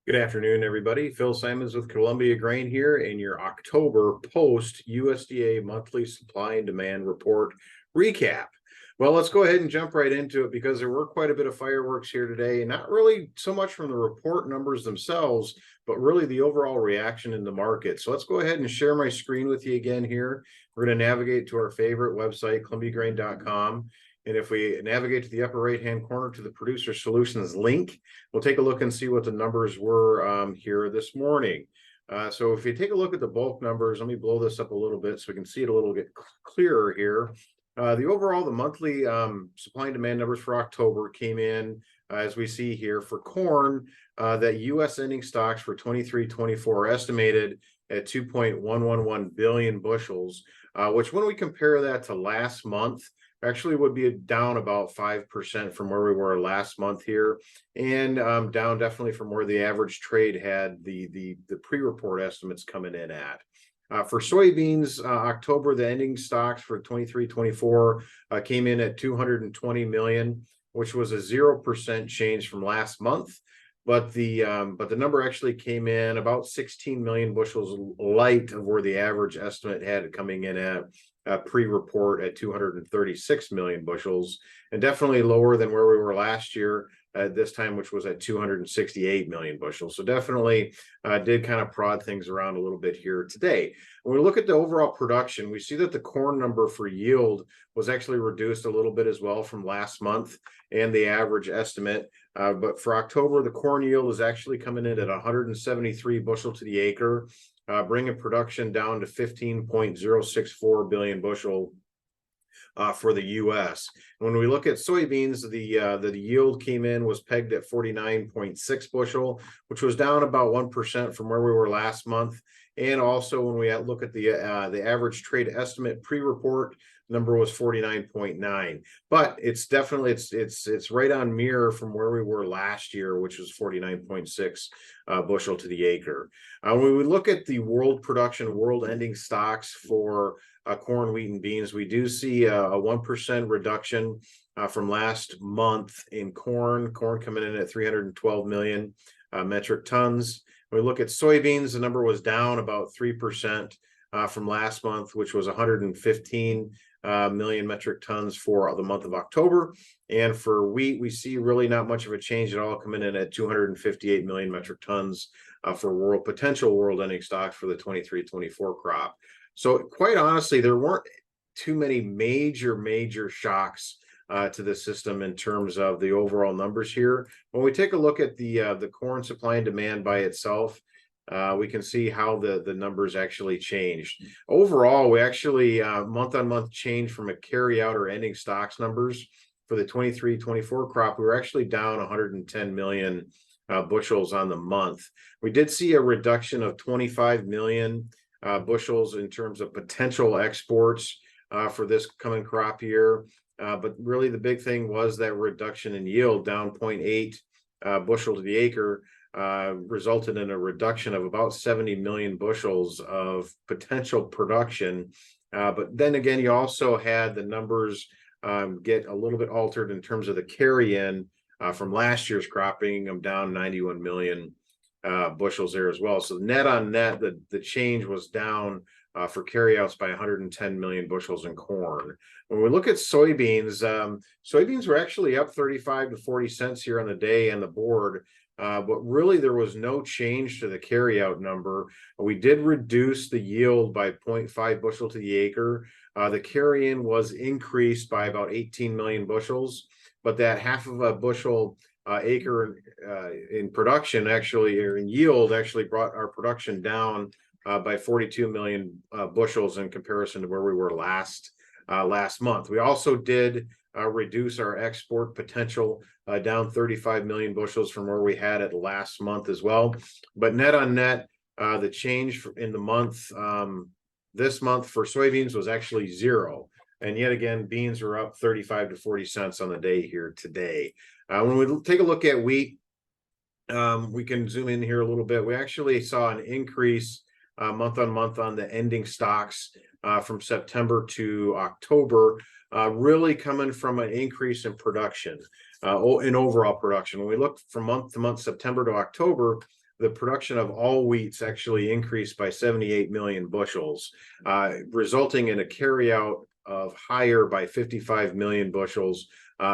Good afternoon, everybody. Phil Simons with Columbia Grain here in your October post USDA monthly supply and demand report recap. Well, let's go ahead and jump right into it because there were quite a bit of fireworks here today, and not really so much from the report numbers themselves, but really the overall reaction in the market. So let's go ahead and share my screen with you again here. We're going to navigate to our favorite website, columbiagrain.com. And if we navigate to the upper right-hand corner to the Producer Solutions link, we'll take a look and see what the numbers were here this morning. So if you take a look at the bulk numbers, let me blow this up a little bit so we can see it a little bit clearer here. The monthly supply and demand numbers for October came in, as we see here, for corn, that U.S. ending stocks for 23-24 are estimated at 2.111 billion bushels, which when we compare that to last month, actually would be down about 5% from where we were last month here, and down definitely from where the average trade had the pre-report estimates coming in at. For soybeans, October, the ending stocks for 23-24 came in at 220 million, which was a 0% change from last month. But the number actually came in about 16 million bushels light of where the average estimate had it coming in at pre-report at 236 million bushels, and definitely lower than where we were last year at this time, which was at 268 million bushels. So definitely did kind of prod things around a little bit here today. When we look at the overall production, we see that the corn number for yield was actually reduced a little bit as well from last month and the average estimate. But for October, the corn yield is actually coming in at 173 bushel to the acre, bringing production down to 15.064 billion bushel for the U.S. When we look at soybeans, the yield came in, was pegged at 49.6 bushel, which was down about 1% from where we were last month. And also when we look at the average trade estimate pre-report, number was 49.9, but it's definitely it's right on mirror from where we were last year, which was 49.6 bushel to the acre. When we look at the world production, world ending stocks for corn, wheat, and beans, we do see a 1% reduction from last month in corn coming in at 312 million metric tons. When we look at soybeans, the number was down about 3% from last month, which was 115 million metric tons for the month of October. And for wheat, we see really not much of a change at all, coming in at 258 million metric tons for potential world ending stocks for the 23-24 crop. So quite honestly, there weren't too many major shocks to the system in terms of the overall numbers here. When we take a look at the corn supply and demand by itself, we can see how the numbers actually changed. Overall, we actually month-on-month change from a carry out or ending stocks numbers for the 23-24 crop. We were actually down 110 million bushels on the month. We did see a reduction of 25 million bushels in terms of potential exports for this coming crop year. But really the big thing was that reduction in yield, down 0.8 bushel to the acre, resulted in a reduction of about 70 million bushels of potential production. But then again, you also had the numbers get a little bit altered in terms of the carry-in from last year's cropping. I'm down 91 million bushels there as well. So net on net, the change was down for carryouts by 110 million bushels in corn. When we look at soybeans, soybeans were actually up 35 to 40 cents here on the day and the board. But really there was no change to the carryout number. We did reduce the yield by 0.5 bushel to the acre. The carry-in was increased by about 18 million bushels, but that half of a bushel acre in production actually, or in yield, actually brought our production down by 42 million bushels in comparison to where we were last month. We also did reduce our export potential down 35 million bushels from where we had it last month as well. But net on net, the change in the month, this month for soybeans was actually zero. And yet again, beans are up 35 to 40 cents on the day here today. When we take a look at wheat, we can zoom in here a little bit. We actually saw an increase month on month on the ending stocks from September to October, really coming from an increase in production, in overall production. When we look from month to month, September to October, the production of all wheats actually increased by 78 million bushels, resulting in a carryout of higher by 55 million bushels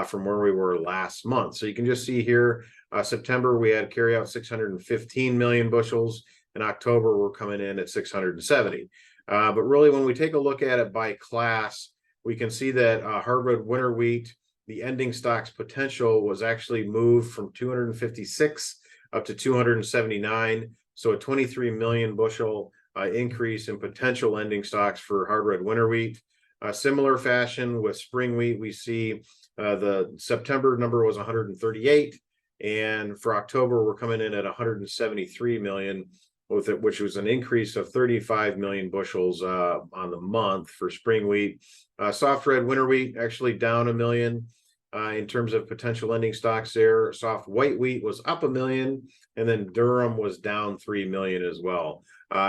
from where we were last month. So you can just see here, September, we had carryout 615 million bushels. In October, we're coming in at 670. But really, when we take a look at it by class, we can see that hardwood winter wheat, the ending stocks potential was actually moved from 256 up to 279. So a 23 million bushel increase in potential ending stocks for hardwood winter wheat. Similar fashion with spring wheat, we see the September number was 138. And for October, we're coming in at 173 million, with it, which was an increase of 35 million bushels on the month for spring wheat. Soft red winter wheat actually down a million in terms of potential ending stocks there. Soft white wheat was up a million, and then durum was down 3 million as well.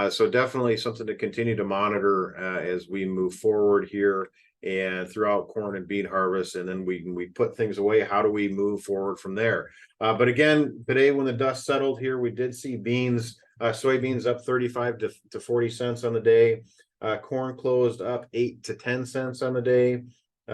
So definitely something to continue to monitor as we move forward here and throughout corn and bean harvest. And then we put things away. How do we move forward from there? But again, today when the dust settled here, we did see beans, soybeans up 35 to 40 cents on the day. Corn closed up 8 to 10 cents on the day.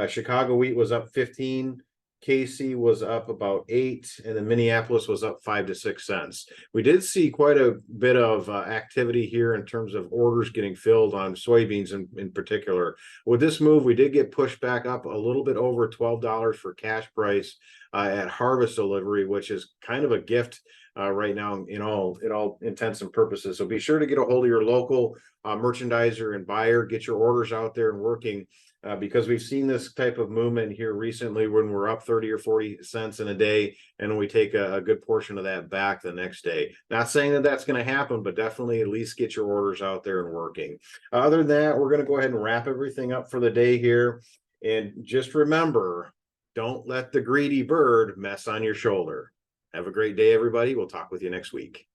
Chicago wheat was up 15. KC was up about 8, and then Minneapolis was up 5 to 6 cents. We did see quite a bit of activity here in terms of orders getting filled on soybeans in particular. With this move, we did get pushed back up a little bit over $12 for cash price at harvest delivery, which is kind of a gift right now in all intents and purposes. So be sure to get a hold of your local merchandiser and buyer, get your orders out there and working. Because we've seen this type of movement here recently when we're up 30 or 40 cents in a day, and we take a good portion of that back the next day. Not saying that that's going to happen, but definitely at least get your orders out there and working. Other than that, we're going to go ahead and wrap everything up for the day here. And just remember, don't let the greedy bird mess on your shoulder. Have a great day, everybody. We'll talk with you next week.